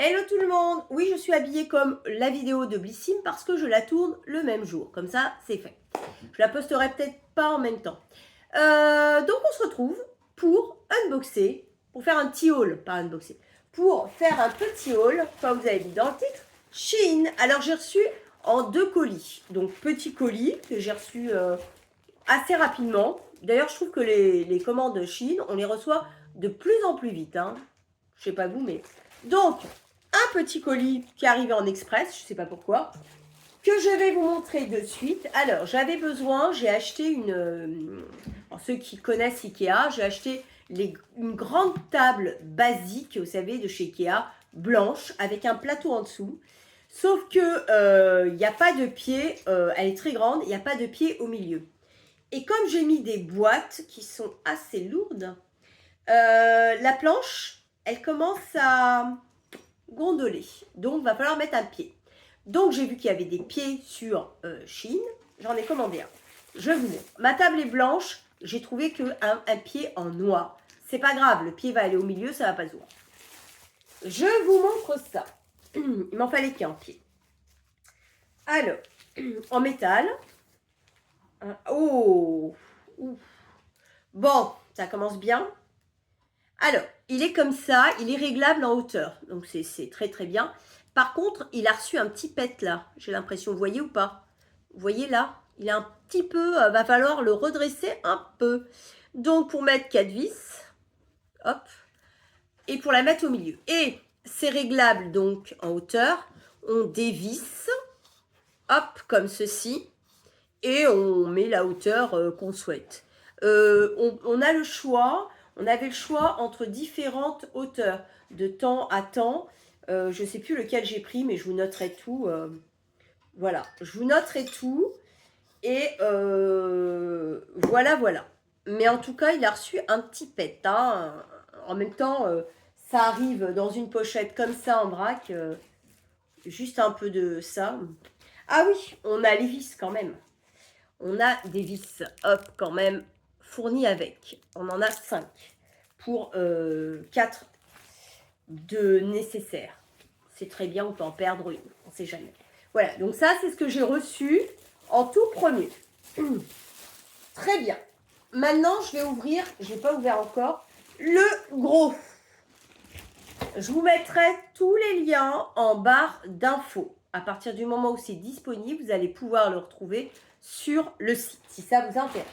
Hello tout le monde. Oui, je suis habillée comme la vidéo de Blissim parce que je la tourne le même jour. Comme ça, c'est fait. Je la posterai peut-être pas en même temps. Donc on se retrouve pour unboxer, pour faire un petit haul, pas unboxer, pour faire un petit haul, comme vous avez vu dans le titre, Shein. Alors j'ai reçu en 2 colis. Donc petit colis que j'ai reçu assez rapidement. D'ailleurs, je trouve que les commandes Shein, on les reçoit de plus en plus vite. Hein. Je sais pas vous, mais... Donc, un petit colis qui est arrivé en express, je sais pas pourquoi, que je vais vous montrer de suite. Alors, j'avais besoin, j'ai acheté une... ceux qui connaissent Ikea, j'ai acheté une grande table basique, vous savez, de chez Ikea, blanche, avec un plateau en dessous. Sauf que il n'y a pas de pied, elle est très grande, il n'y a pas de pied au milieu. Et comme j'ai mis des boîtes qui sont assez lourdes, la planche, elle commence à gondoler. Donc, va falloir mettre un pied. Donc, j'ai vu qu'il y avait des pieds sur Shein. J'en ai commandé un. Je vous montre. Ma table est blanche. J'ai trouvé un pied en noir. C'est pas grave. Le pied va aller au milieu. Ça va pas se voir. Je vous montre ça. Il m'en fallait qu'un pied. Alors, en métal. Oh, ouf. Bon, ça commence bien. Alors, il est comme ça, il est réglable en hauteur, donc c'est très très bien. Par contre, il a reçu un petit pet là, j'ai l'impression, vous voyez ou pas? Vous voyez là? Il a un petit peu, va falloir le redresser un peu. Donc pour mettre 4 vis, hop, et pour la mettre au milieu. Et c'est réglable donc en hauteur, on dévisse, hop, comme ceci, et on met la hauteur qu'on souhaite. On a le choix, on avait le choix entre différentes hauteurs, de temps à temps. Je ne sais plus lequel j'ai pris, mais je vous noterai tout. Voilà, je vous noterai tout. Et voilà, voilà. Mais en tout cas, il a reçu un petit pet. Hein. En même temps, ça arrive dans une pochette comme ça en vrac. Juste un peu de ça. Ah oui, on a les vis quand même. On a des vis, hop, quand même, fournies avec. On en a 5 pour 4 de nécessaires. C'est très bien, on peut en perdre une, on ne sait jamais. Voilà, donc ça, c'est ce que j'ai reçu en tout premier. Très bien. Maintenant, je vais ouvrir, je n'ai pas ouvert encore, le gros. Je vous mettrai tous les liens en barre d'infos. À partir du moment où c'est disponible, vous allez pouvoir le retrouver sur le site, si ça vous intéresse.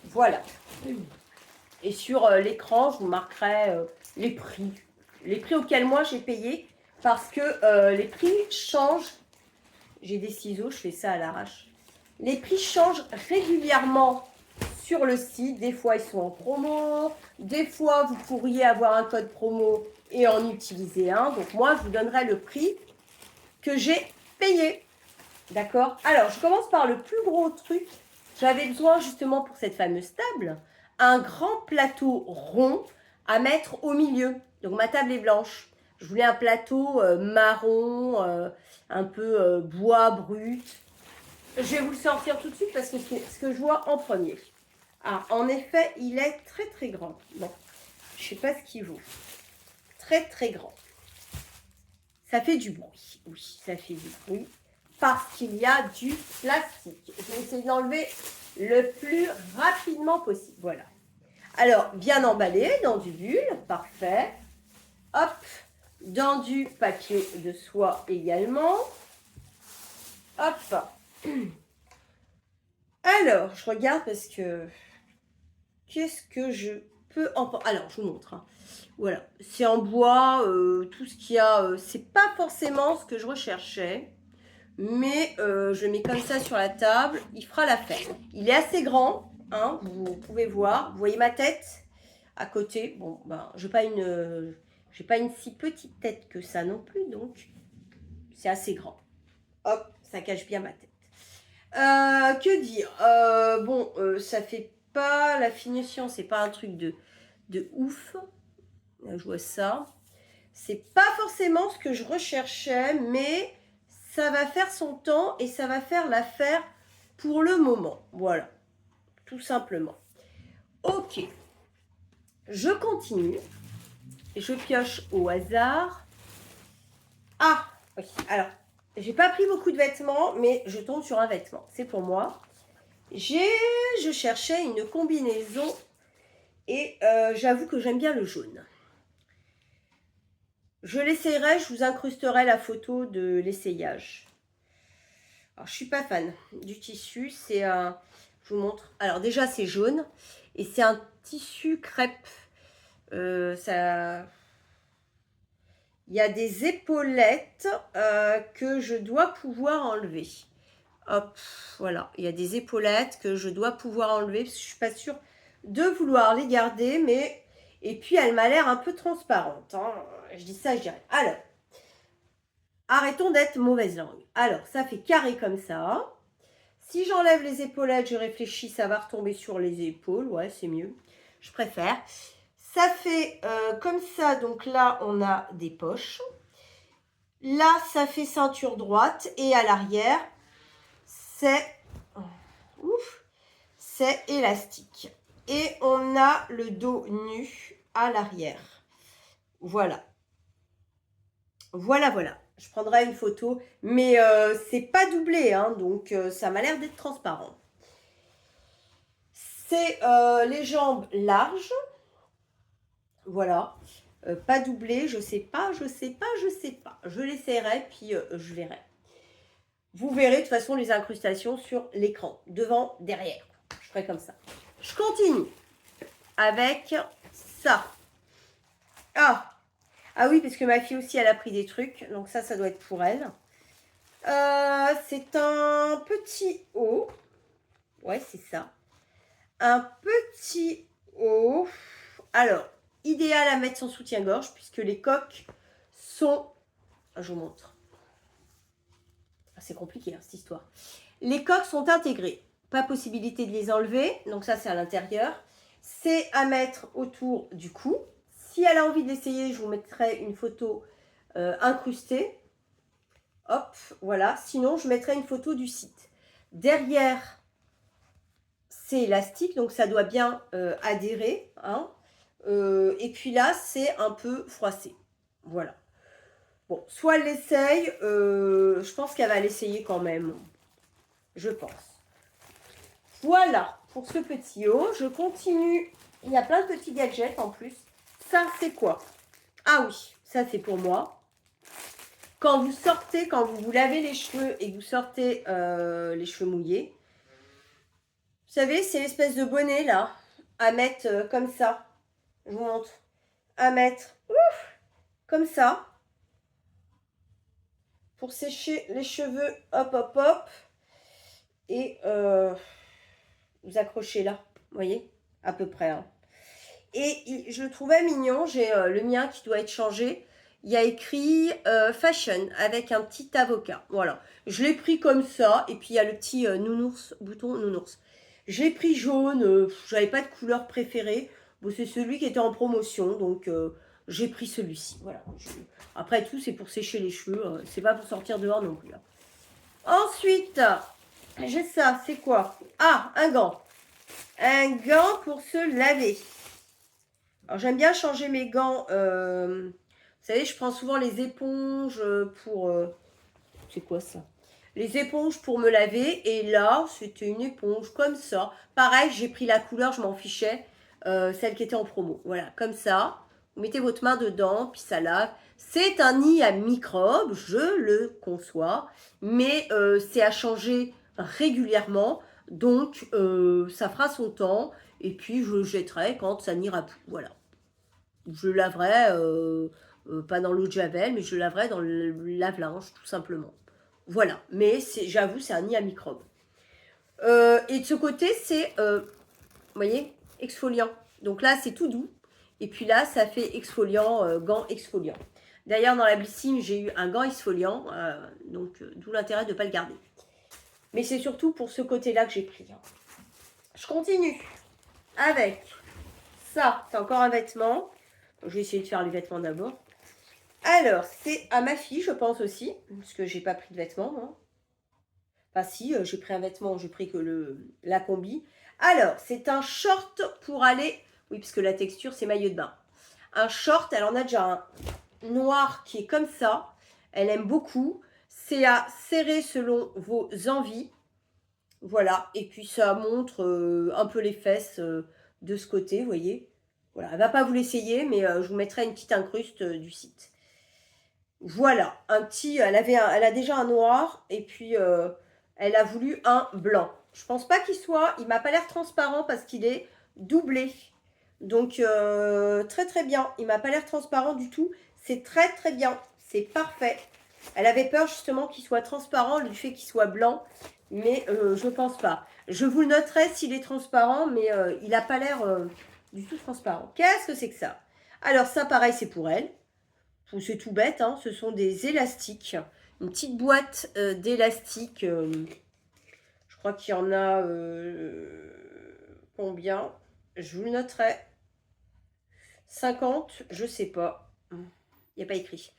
Voilà. Et sur l'écran, je vous marquerai les prix. Les prix auxquels moi j'ai payé, parce que les prix changent. J'ai des ciseaux, je fais ça à l'arrache. Les prix changent régulièrement sur le site. Des fois, ils sont en promo. Des fois, vous pourriez avoir un code promo et en utiliser un. Donc, moi, je vous donnerai le prix que j'ai payé. D'accord? Alors, je commence par le plus gros truc. J'avais besoin, justement, pour cette fameuse table, un grand plateau rond à mettre au milieu. Donc, ma table est blanche. Je voulais un plateau marron, un peu bois brut. Je vais vous le sortir tout de suite parce que c'est ce que je vois en premier. Ah, en effet, il est très très grand. Bon, je ne sais pas ce qu'il vaut. Très très grand. Ça fait du bruit. Oui, ça fait du bruit. Parce qu'il y a du plastique. Je vais essayer d'enlever le plus rapidement possible. Voilà. Alors, bien emballé dans du bulle. Parfait. Hop. Dans du papier de soie également. Hop. Alors, je regarde parce que... Qu'est-ce que je peux en... Alors, je vous montre. Hein. Voilà. C'est en bois. Tout ce qu'il y a... c'est pas forcément ce que je recherchais. Mais je le mets comme ça sur la table. Il fera l'affaire. Il est assez grand. Hein, vous pouvez voir. Vous voyez ma tête à côté. Bon, ben, je n'ai pas une si petite tête que ça non plus. Donc, c'est assez grand. Hop, ça cache bien ma tête. Que dire bon, ça fait pas la finition, c'est pas un truc de ouf. Là, je vois ça. C'est pas forcément ce que je recherchais, mais ça va faire son temps et ça va faire l'affaire pour le moment. Voilà, tout simplement. Ok, je continue. Je pioche au hasard. Ah, oui. Alors, j'ai pas pris beaucoup de vêtements, mais je tombe sur un vêtement. C'est pour moi. Je cherchais une combinaison et j'avoue que j'aime bien le jaune. Je l'essayerai, je vous incrusterai la photo de l'essayage. Alors, je suis pas fan du tissu. C'est un... Je vous montre. Alors, déjà, c'est jaune. Et c'est un tissu crêpe. Ça... Il y a des épaulettes que je dois pouvoir enlever. Hop, voilà. Il y a des épaulettes que je dois pouvoir enlever parce que je suis pas sûre de vouloir les garder. Mais... Et puis, elle m'a l'air un peu transparente. Hein. Je dis ça, je dirais. Alors, arrêtons d'être mauvaise langue. Alors, ça fait carré comme ça. Si j'enlève les épaulettes, je réfléchis, ça va retomber sur les épaules. Ouais, c'est mieux. Je préfère. Ça fait comme ça. Donc là, on a des poches. Là, ça fait ceinture droite. Et à l'arrière, c'est élastique. Et on a le dos nu à l'arrière. Voilà. Voilà, voilà. Je prendrai une photo, mais c'est pas doublé, hein, donc ça m'a l'air d'être transparent. C'est les jambes larges, voilà, pas doublé, je sais pas, je sais pas, je sais pas. Je l'essayerai, puis je verrai. Vous verrez de toute façon les incrustations sur l'écran, devant, derrière. Je ferai comme ça. Je continue avec ça. Ah oui, parce que ma fille aussi, elle a pris des trucs. Donc ça doit être pour elle. C'est un petit haut. Ouais, c'est ça. Un petit haut. Alors, idéal à mettre sans soutien-gorge, puisque les coques sont... Je vous montre. C'est compliqué, hein, cette histoire. Les coques sont intégrées. Pas possibilité de les enlever. Donc ça, c'est à l'intérieur. C'est à mettre autour du cou. Si elle a envie de l'essayer, je vous mettrai une photo incrustée. Hop, voilà. Sinon, je mettrai une photo du site. Derrière, c'est élastique, donc ça doit bien adhérer. Hein. Et puis là, c'est un peu froissé. Voilà. Bon, soit elle l'essaye. Je pense qu'elle va l'essayer quand même. Je pense. Voilà pour ce petit haut. Je continue. Il y a plein de petits gadgets en plus. Ça, c'est quoi? Ah oui, ça, c'est pour moi. Quand vous sortez, quand vous vous lavez les cheveux et que vous sortez les cheveux mouillés, vous savez, c'est l'espèce de bonnet là, à mettre comme ça. Je vous montre. À mettre comme ça. Pour sécher les cheveux, hop, hop, hop. Et vous accrochez là, vous voyez, à peu près. Hein. Et je le trouvais mignon, j'ai le mien qui doit être changé. Il y a écrit Fashion avec un petit avocat. Voilà, je l'ai pris comme ça. Et puis il y a le petit nounours, bouton nounours. Je l'ai pris jaune, j'avais pas de couleur préférée. Bon, c'est celui qui était en promotion, donc j'ai pris celui-ci. Voilà. Après tout, c'est pour sécher les cheveux, c'est pas pour sortir dehors non plus. Là. Ensuite, j'ai ça, c'est quoi? Ah, un gant. Un gant pour se laver. Alors, j'aime bien changer mes gants. Vous savez, je prends souvent les éponges pour... c'est quoi ça? Les éponges pour me laver. Et là, c'était une éponge comme ça. Pareil, j'ai pris la couleur, je m'en fichais. Celle qui était en promo. Voilà, comme ça. Vous mettez votre main dedans, puis ça lave. C'est un nid à microbes, je le conçois. Mais c'est à changer régulièrement. Donc, ça fera son temps. Et puis, je le jetterai quand ça n'ira plus. Voilà. Je le laverai, pas dans l'eau de Javel, mais je le laverai dans le lave-linge, tout simplement. Voilà. Mais j'avoue, c'est un nid à microbes. Et de ce côté, c'est, vous voyez, exfoliant. Donc là, c'est tout doux. Et puis là, ça fait exfoliant, gant exfoliant. D'ailleurs, dans la Blissim, j'ai eu un gant exfoliant. Donc, d'où l'intérêt de ne pas le garder. Mais c'est surtout pour ce côté-là que j'ai pris. Je continue avec ça. C'est encore un vêtement. Je vais essayer de faire les vêtements d'abord. Alors, c'est à ma fille, je pense aussi. Parce que j'ai pas pris de vêtements. Hein. Enfin, si, j'ai pris un vêtement. J'ai pris que la combi. Alors, c'est un short pour aller... Oui, parce que la texture, c'est maillot de bain. Un short, elle en a déjà un noir qui est comme ça. Elle aime beaucoup. C'est à serrer selon vos envies. Voilà, et puis ça montre un peu les fesses de ce côté, vous voyez. Voilà, elle va pas vous l'essayer, mais je vous mettrai une petite incruste du site. Voilà, un petit, elle a déjà un noir, et puis elle a voulu un blanc. Je pense pas qu'il soit, il m'a pas l'air transparent parce qu'il est doublé. Donc très très bien, il m'a pas l'air transparent du tout. C'est très très bien, c'est parfait. Elle avait peur justement qu'il soit transparent, du fait qu'il soit blanc, mais je pense pas. Je vous le noterai s'il est transparent, mais il n'a pas l'air du tout transparent. Qu'est-ce que c'est que ça? Alors ça, pareil, c'est pour elle. C'est tout bête, hein, ce sont des élastiques. Une petite boîte d'élastiques. Je crois qu'il y en a combien? Je vous le noterai. 50, je sais pas. Il n'y a pas écrit.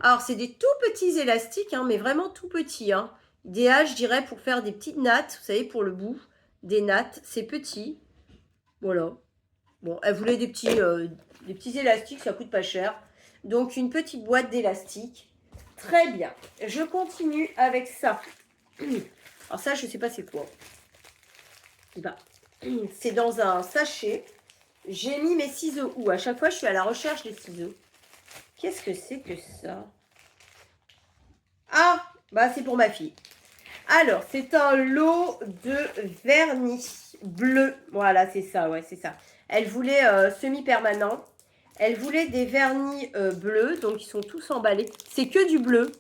Alors, c'est des tout petits élastiques, hein, mais vraiment tout petits. Hein. Idéal, je dirais, pour faire des petites nattes. Vous savez, pour le bout, des nattes. C'est petit. Voilà. Bon, elle voulait des petits élastiques, ça coûte pas cher. Donc, une petite boîte d'élastiques. Très bien. Je continue avec ça. Alors ça, je sais pas c'est quoi. Bah, c'est dans un sachet. J'ai mis mes ciseaux où? À chaque fois, je suis à la recherche des ciseaux. Qu'est-ce que c'est que ça? Ah, bah c'est pour ma fille. Alors, c'est un lot de vernis bleu. Voilà, c'est ça, ouais, c'est ça. Elle voulait semi-permanent. Elle voulait des vernis bleus, donc ils sont tous emballés. C'est que du bleu,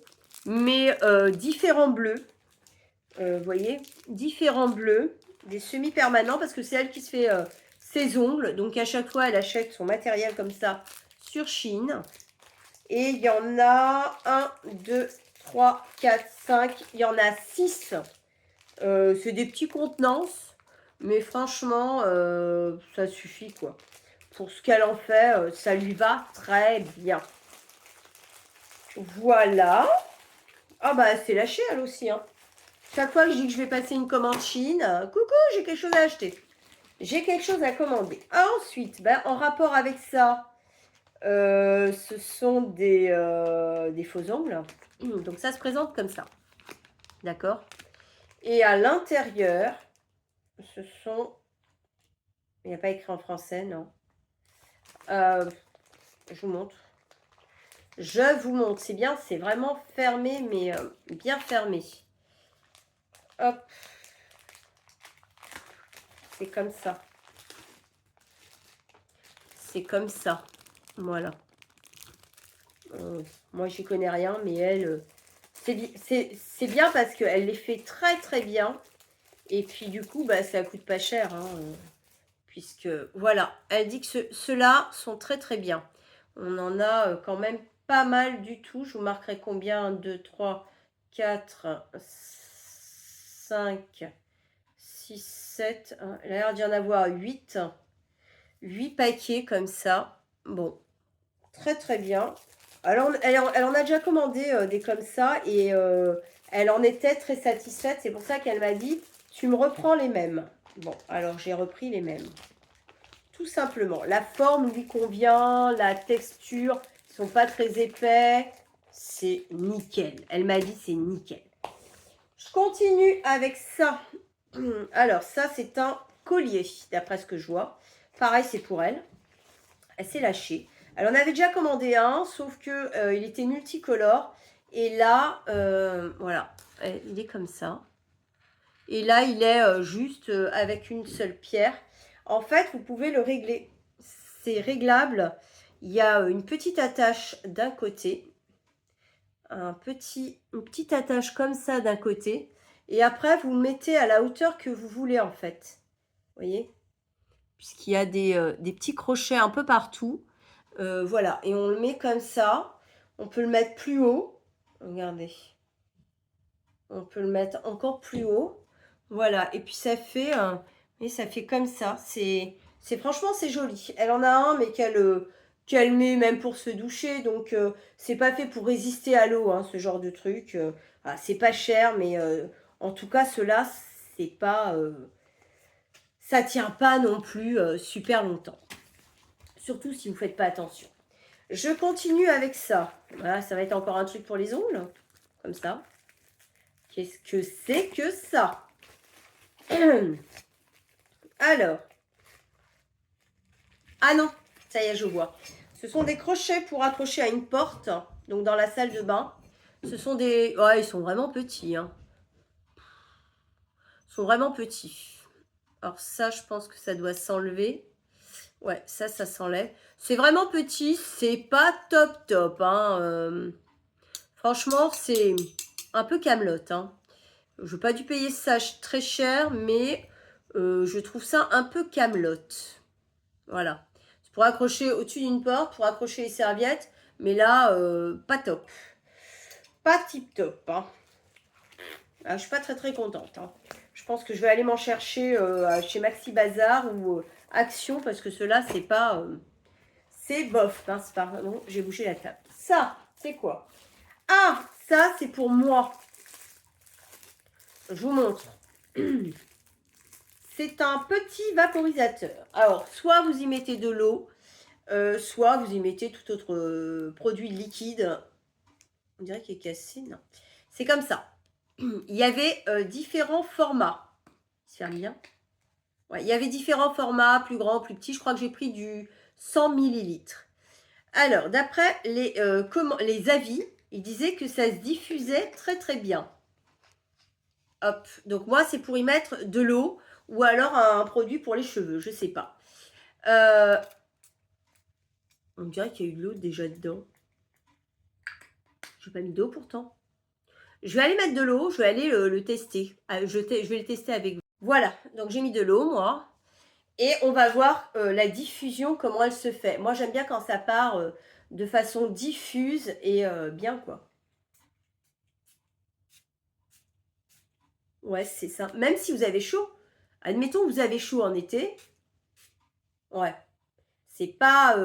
mais différents bleus. Vous voyez, différents bleus, des semi-permanents, parce que c'est elle qui se fait ses ongles. Donc, à chaque fois, elle achète son matériel comme ça sur Chine. Et il y en a 1, 2, 3, 4, 5. Il y en a 6. C'est des petits contenances. Mais franchement, ça suffit, quoi. Pour ce qu'elle en fait, ça lui va très bien. Voilà. Ah bah, c'est lâché, elle aussi, hein. Chaque fois que je dis que je vais passer une commande Chine, coucou, j'ai quelque chose à acheter. J'ai quelque chose à commander. Ensuite, ben, en rapport avec ça, ce sont des faux ongles. Donc ça se présente comme ça. D'accord? Et à l'intérieur, ce sont... Il n'y a pas écrit en français, non. Je vous montre. Je vous montre. C'est bien, c'est vraiment fermé, mais bien fermé. Hop. C'est comme ça. C'est comme ça. Voilà. Moi, j'y connais rien, mais elle, c'est bien parce qu'elle les fait très très bien. Et puis du coup, bah, ça coûte pas cher. Hein, puisque, voilà, elle dit que ceux-là sont très très bien. On en a quand même pas mal du tout. Je vous marquerai combien? 1, 2, 3, 4, 5, 6, 7. Elle a l'air d'y en avoir 8. 8 paquets comme ça. Bon, très très bien. Alors, elle en a déjà commandé des comme ça et elle en était très satisfaite. C'est pour ça qu'elle m'a dit, tu me reprends les mêmes. Bon, alors j'ai repris les mêmes. Tout simplement. La forme lui convient, la texture, ils ne sont pas très épais. C'est nickel. Elle m'a dit, c'est nickel. Je continue avec ça. Alors, ça, c'est un collier, d'après ce que je vois. Pareil, c'est pour elle. Elle s'est lâchée. Elle en avait déjà commandé un, sauf que il était multicolore. Et là, voilà, il est comme ça. Et là, il est juste avec une seule pierre. En fait, vous pouvez le régler. C'est réglable. Il y a une petite attache d'un côté. Une petite attache comme ça d'un côté. Et après, vous le mettez à la hauteur que vous voulez, en fait. Vous voyez? Puisqu'il y a des petits crochets un peu partout. Voilà, et on le met comme ça. On peut le mettre plus haut. Regardez. On peut le mettre encore plus haut. Voilà, et puis ça fait, ça fait comme ça. Franchement, c'est joli. Elle en a un, mais qu'elle met même pour se doucher. Donc, c'est pas fait pour résister à l'eau, hein, ce genre de truc. Voilà, c'est pas cher, mais en tout cas, ceux-là, c'est pas... ça tient pas non plus super longtemps. Surtout si vous faites pas attention. Je continue avec ça. Voilà, ça va être encore un truc pour les ongles. Comme ça. Qu'est-ce que c'est que ça? Alors. Ah non, ça y est, je vois. Ce sont des crochets pour accrocher à une porte. Donc dans la salle de bain. Ce sont des... Ouais, ils sont vraiment petits. Hein. Ils sont vraiment petits. Alors ça, je pense que ça doit s'enlever. Ouais, ça s'enlève. C'est vraiment petit. C'est pas top top. Hein. Franchement, c'est un peu camelote. Hein. Je n'ai pas dû payer ça très cher, mais je trouve ça un peu camelote. Voilà. C'est pour accrocher au-dessus d'une porte, pour accrocher les serviettes. Mais là, pas top. Pas tip top. Hein. Ah, je ne suis pas très contente. Hein. Je pense que je vais aller m'en chercher chez Maxi Bazar ou Action, parce que cela, c'est pas... c'est bof. Hein, pardon, j'ai bougé la table. Ça, c'est quoi? Ah, ça, c'est pour moi. Je vous montre. C'est un petit vaporisateur. Alors, soit vous y mettez de l'eau, soit vous y mettez tout autre produit liquide. On dirait qu'il est cassé, non. C'est comme ça. Il y avait différents formats. Ça ferme bien. Ouais, il y avait différents formats, plus grands, plus petits. Je crois que j'ai pris du 100 millilitres. Alors, d'après les avis, ils disaient que ça se diffusait très bien. Hop, donc moi, c'est pour y mettre de l'eau ou alors un produit pour les cheveux, je sais pas. On dirait qu'il y a eu de l'eau déjà dedans. Je n'ai pas mis d'eau pourtant. Je vais aller mettre de l'eau, je vais aller le tester. Je vais le tester avec vous. Voilà, donc j'ai mis de l'eau, moi. Et on va voir la diffusion, comment elle se fait. Moi, j'aime bien quand ça part de façon diffuse et bien, quoi. Ouais, c'est ça. Même si vous avez chaud. Admettons que vous avez chaud en été. Ouais. C'est pas...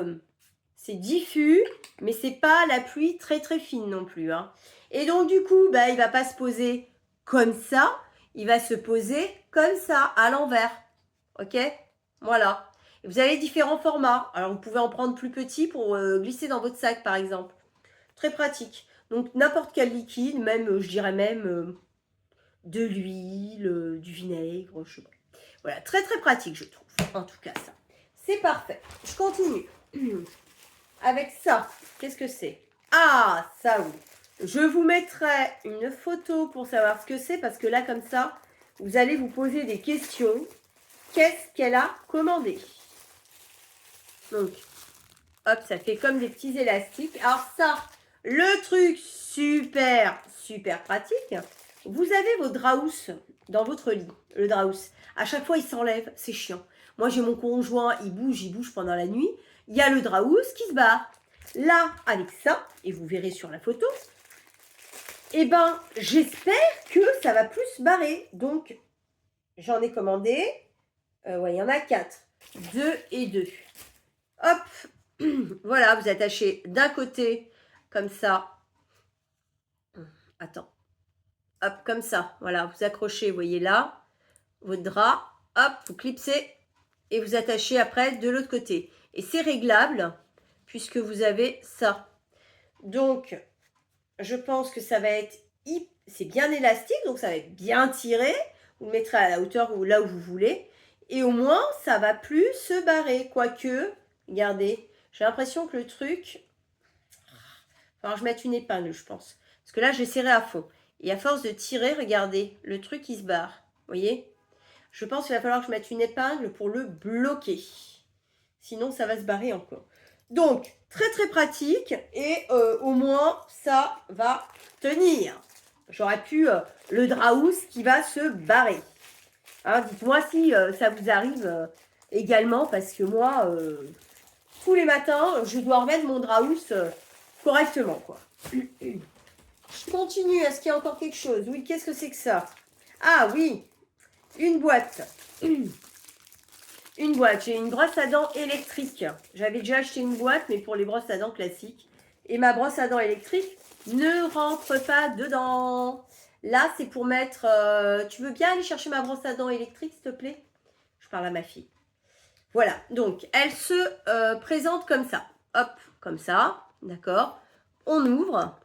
c'est diffus, mais c'est pas la pluie très fine non plus. Hein. Et donc, du coup, bah, il va pas se poser comme ça. Il va se poser comme ça, à l'envers. Ok? Voilà. Et vous avez différents formats. Alors, vous pouvez en prendre plus petit pour glisser dans votre sac, par exemple. Très pratique. Donc, n'importe quel liquide, même, je dirais même de l'huile, du vinaigre, je sais pas. Voilà, très pratique, je trouve. En tout cas, ça. C'est parfait. Je continue. Avec ça, qu'est-ce que c'est? Ah, ça oui. Je vous mettrai une photo pour savoir ce que c'est, parce que là, comme ça, vous allez vous poser des questions. Qu'est-ce qu'elle a commandé? Donc, hop, ça fait comme des petits élastiques. Alors ça, le truc super pratique, vous avez vos draus dans votre lit. Le draus. À chaque fois, il s'enlève. C'est chiant. Moi, j'ai mon conjoint, il bouge pendant la nuit. Il y a le draus qui se barre. Là, avec ça, et vous verrez sur la photo, eh ben, j'espère que ça va plus se barrer. Donc, j'en ai commandé. Ouais, il y en a 4. 2 et 2. Hop. Voilà, vous attachez d'un côté, comme ça. Attends. Hop, comme ça. Voilà, vous accrochez, vous voyez là, votre drap. Hop, vous clipsez et vous attachez après de l'autre côté. Et c'est réglable puisque vous avez ça. Donc, je pense que ça va être... C'est bien élastique, donc ça va être bien tiré. Vous le mettrez à la hauteur ou là où vous voulez. Et au moins, ça va plus se barrer. Quoique, regardez, j'ai l'impression que le truc... Alors, je vais mettre une épingle, je pense. Parce que là, j'ai serré à fond. Et à force de tirer, regardez, le truc, il se barre. Vous voyez? Je pense qu'il va falloir que je mette une épingle pour le bloquer. Sinon, ça va se barrer encore. Donc, très pratique. Et au moins, ça va tenir. J'aurais pu le draus qui va se barrer. Hein, dites-moi si ça vous arrive également. Parce que moi, tous les matins, je dois remettre mon draus correctement, quoi. Je continue. Est-ce qu'il y a encore quelque chose? Oui, qu'est-ce que c'est que ça? Ah oui, une boîte. Une boîte. J'ai une brosse à dents électrique. J'avais déjà acheté une boîte, mais pour les brosses à dents classiques. Et ma brosse à dents électrique ne rentre pas dedans. Là, c'est pour mettre... tu veux bien aller chercher ma brosse à dents électrique, s'il te plaît? Je parle à ma fille. Voilà, donc elle se présente comme ça. hop, comme ça, d'accord. On ouvre.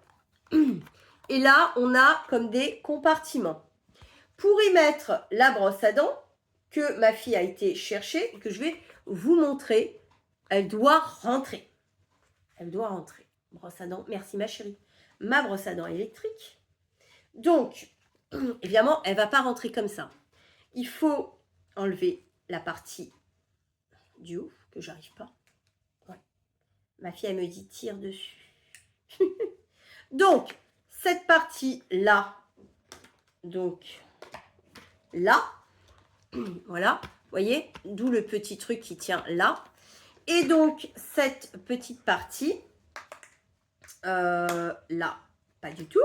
Et là, on a comme des compartiments. Pour y mettre la brosse à dents que ma fille a été chercher et que je vais vous montrer, elle doit rentrer. Elle doit rentrer. Brosse à dents, merci ma chérie. Ma brosse à dents électrique. Donc, évidemment, elle ne va pas rentrer comme ça. Il faut enlever la partie du haut, que j'arrive pas. Ouais. Ma fille, elle me dit tire dessus. Donc, cette partie-là, donc là, voilà, vous voyez, d'où le petit truc qui tient là. Et donc, cette petite partie, là, pas du tout,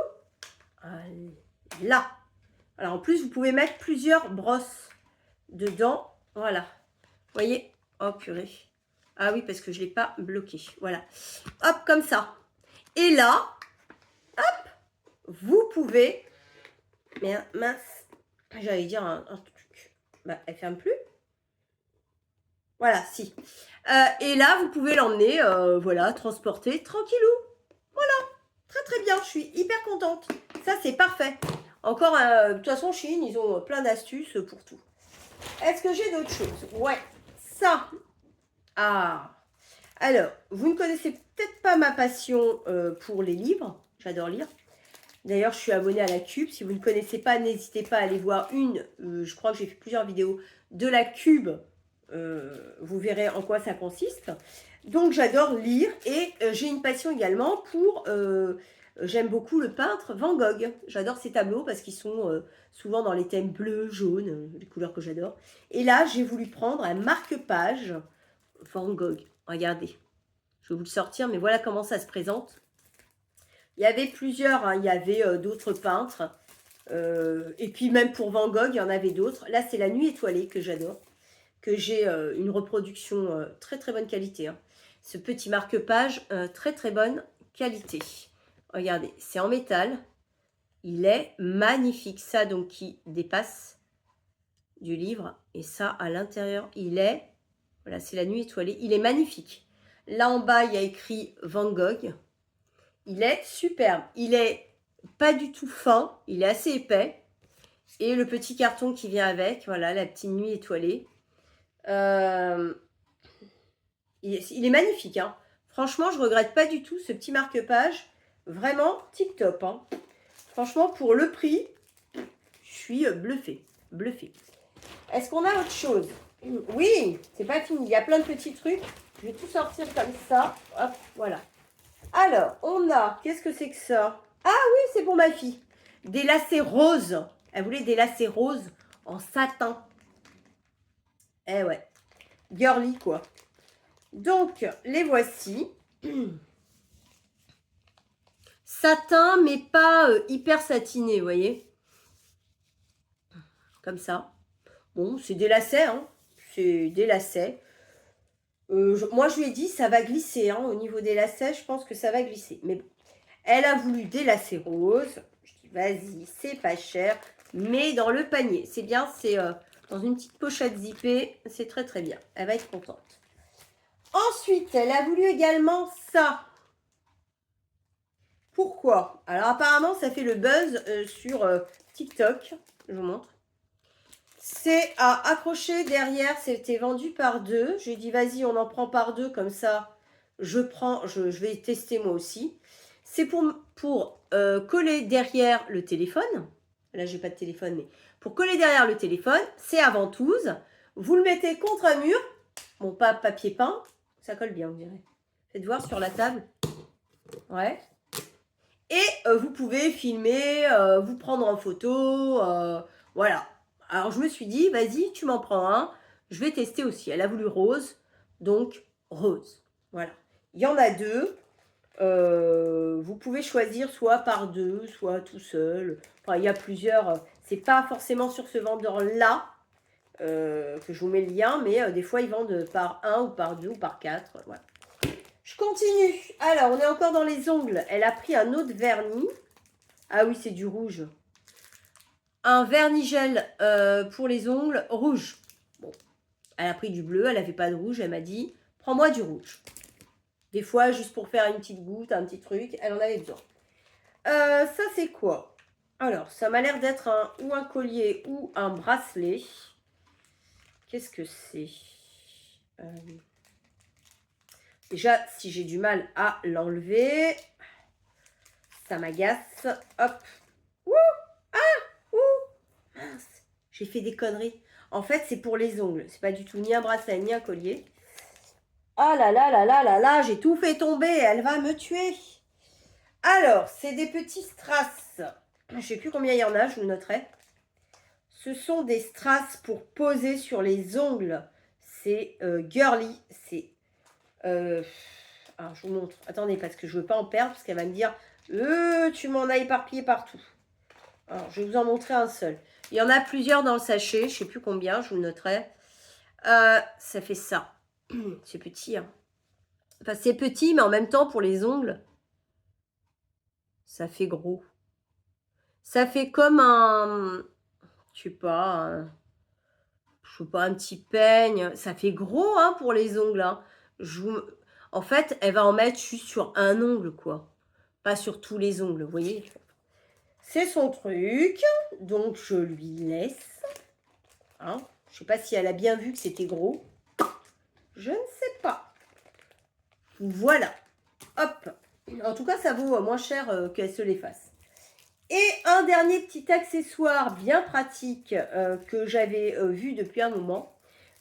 là. Alors, en plus, vous pouvez mettre plusieurs brosses dedans, voilà. Vous voyez, oh purée. Ah oui, parce que je ne l'ai pas bloqué, voilà. Hop, comme ça. Et là, hop, vous pouvez, mais mince, j'allais dire un truc, bah, elle ferme plus. Voilà, si. Et là, vous pouvez l'emmener, voilà, transporter tranquillou. Voilà, très très bien, je suis hyper contente. Ça, c'est parfait. Encore, de toute façon, Chine, ils ont plein d'astuces pour tout. Est-ce que j'ai d'autres choses? Ouais, ça. Ah. Alors, vous ne connaissez peut-être pas ma passion pour les livres. J'adore lire. D'ailleurs, je suis abonnée à la Cube. Si vous ne connaissez pas, n'hésitez pas à aller voir une. Je crois que j'ai fait plusieurs vidéos de la Cube. Vous verrez en quoi ça consiste. Donc, j'adore lire et j'ai une passion également pour... j'aime beaucoup le peintre Van Gogh. J'adore ses tableaux parce qu'ils sont souvent dans les thèmes bleu, jaune, les couleurs que j'adore. Et là, j'ai voulu prendre un marque-page Van Gogh. Regardez. Je vais vous le sortir, mais voilà comment ça se présente. Il y avait plusieurs, hein, il y avait d'autres peintres. Et puis même pour Van Gogh, il y en avait d'autres. Là, c'est La Nuit étoilée que j'adore. Que j'ai une reproduction très très bonne qualité. Hein. Ce petit marque-page, très très bonne qualité. Regardez, c'est en métal. Il est magnifique. Ça donc qui dépasse du livre. Et ça à l'intérieur, il est... Voilà, c'est La Nuit étoilée. Il est magnifique. Là en bas, il y a écrit Van Gogh. Il est superbe. Il est pas du tout fin. Il est assez épais. Et le petit carton qui vient avec. Voilà, la petite nuit étoilée. Il est magnifique. Hein. Franchement, je regrette pas du tout ce petit marque-page. Vraiment tip-top. Hein. Franchement, pour le prix, je suis bluffée. Bluffée. Est-ce qu'on a autre chose? Oui, c'est pas fini. Il y a plein de petits trucs. Je vais tout sortir comme ça. Hop, voilà. Alors, on a... Qu'est-ce que c'est que ça? Ah oui, c'est pour ma fille. Des lacets roses. Elle voulait des lacets roses en satin. Eh ouais. Girly, quoi. Donc, les voici. Satin, mais pas hyper satiné, vous voyez. Comme ça. Bon, c'est des lacets, hein. C'est des lacets. Moi, je lui ai dit, ça va glisser. Hein. Au niveau des lacets, je pense que ça va glisser. Mais bon, elle a voulu des lacets roses. Je dis, vas-y, c'est pas cher. Mais dans le panier. C'est bien, c'est dans une petite pochette zippée. C'est très, très bien. Elle va être contente. Ensuite, elle a voulu également ça. Pourquoi? Alors, apparemment, ça fait le buzz sur TikTok. Je vous montre. C'est à accrocher derrière. C'était vendu par deux. J'ai dit, vas-y, on en prend par deux. Comme ça, je vais tester moi aussi. C'est pour coller derrière le téléphone. Là, j'ai pas de téléphone, mais pour coller derrière le téléphone, c'est à ventouse. Vous le mettez contre un mur. Bon, pas papier peint. Ça colle bien, vous direz. Faites voir sur la table. Ouais. Et vous pouvez filmer, vous prendre en photo. Voilà. Alors, je me suis dit, vas-y, tu m'en prends un. Je vais tester aussi. Elle a voulu rose. Donc, rose. Voilà. Il y en a deux. Vous pouvez choisir soit par deux, soit tout seul. Enfin, il y a plusieurs. C'est pas forcément sur ce vendeur-là que je vous mets le lien. Mais des fois, ils vendent par un ou par deux ou par quatre. Voilà. Je continue. Alors, on est encore dans les ongles. Elle a pris un autre vernis. Ah oui, c'est du rouge. Un vernis gel pour les ongles rouge. Bon, elle a pris du bleu. Elle n'avait pas de rouge. Elle m'a dit, prends-moi du rouge. Des fois, juste pour faire une petite goutte, un petit truc, elle en avait besoin. Ça, c'est quoi? Alors, ça m'a l'air d'être ou un collier ou un bracelet. Qu'est-ce que c'est? Déjà, si j'ai du mal à l'enlever, ça m'agace. Hop. Ouh! Ah! Ouh! Mince, j'ai fait des conneries. En fait, c'est pour les ongles. C'est pas du tout ni un bracelet, ni un collier. Ah là là là là là là, j'ai tout fait tomber. Elle va me tuer. Alors, c'est des petits strass. Je ne sais plus combien il y en a, je vous le noterai. Ce sont des strass pour poser sur les ongles. C'est girly. C'est... alors, je vous montre. Attendez, parce que je ne veux pas en perdre, parce qu'elle va me dire tu m'en as éparpillé partout. Alors, je vais vous en montrer un seul. Il y en a plusieurs dans le sachet. Je ne sais plus combien, je vous le noterai. Ça fait ça. C'est petit, hein. Enfin, c'est petit, mais en même temps, pour les ongles, ça fait gros. Ça fait comme un... Je sais pas, un petit peigne. Ça fait gros, hein, pour les ongles, hein. En fait, elle va en mettre juste sur un ongle, quoi. Pas sur tous les ongles, vous voyez. C'est son truc, donc je lui laisse. Hein. Je sais pas si elle a bien vu que c'était gros. Je ne sais pas. Voilà. Hop. En tout cas, ça vaut moins cher qu'elle se les fasse. Et un dernier petit accessoire bien pratique que j'avais vu depuis un moment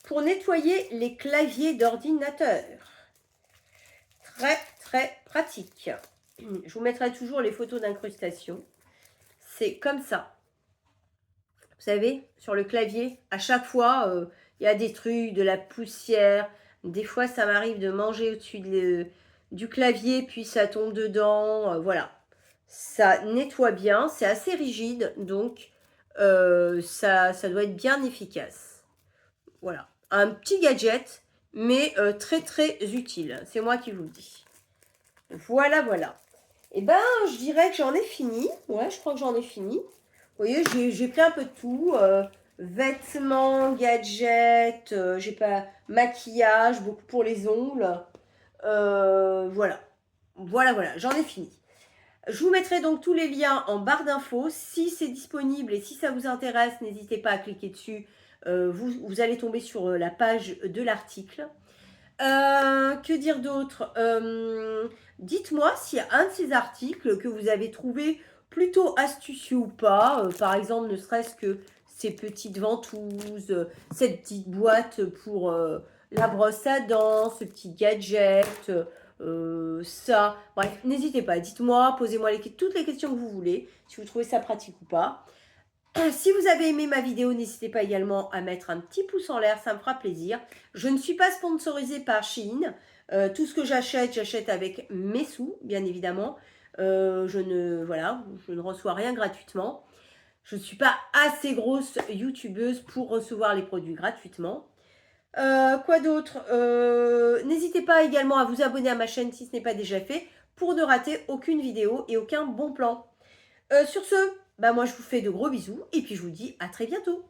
pour nettoyer les claviers d'ordinateur. Très, très pratique. Je vous mettrai toujours les photos d'incrustation. C'est comme ça. Vous savez, sur le clavier, à chaque fois, il y a des trucs, de la poussière. Des fois, ça m'arrive de manger au-dessus du clavier, puis ça tombe dedans. Voilà. Ça nettoie bien, c'est assez rigide, donc ça doit être bien efficace. Voilà. Un petit gadget, mais très très utile. C'est moi qui vous le dis. Voilà, voilà. Et ben, je dirais que j'en ai fini. Ouais, je crois que j'en ai fini. Vous voyez, j'ai pris un peu de tout. Vêtements, gadgets, j'ai pas maquillage, beaucoup pour les ongles. Voilà. Voilà, voilà, j'en ai fini. Je vous mettrai donc tous les liens en barre d'infos. Si c'est disponible et si ça vous intéresse, n'hésitez pas à cliquer dessus. Vous allez tomber sur la page de l'article. Que dire d'autre? Dites-moi s'il y a un de ces articles que vous avez trouvé plutôt astucieux ou pas. Par exemple, ne serait-ce que ces petites ventouses, cette petite boîte pour la brosse à dents, ce petit gadget, ça. Bref, n'hésitez pas, dites-moi, posez-moi toutes les questions que vous voulez, si vous trouvez ça pratique ou pas. Si vous avez aimé ma vidéo, n'hésitez pas également à mettre un petit pouce en l'air, ça me fera plaisir. Je ne suis pas sponsorisée par Shein. Tout ce que j'achète avec mes sous, bien évidemment. Je ne reçois rien gratuitement. Je ne suis pas assez grosse youtubeuse pour recevoir les produits gratuitement. Quoi d'autre? N'hésitez pas également à vous abonner à ma chaîne si ce n'est pas déjà fait pour ne rater aucune vidéo et aucun bon plan. Sur ce, bah moi je vous fais de gros bisous et puis je vous dis à très bientôt.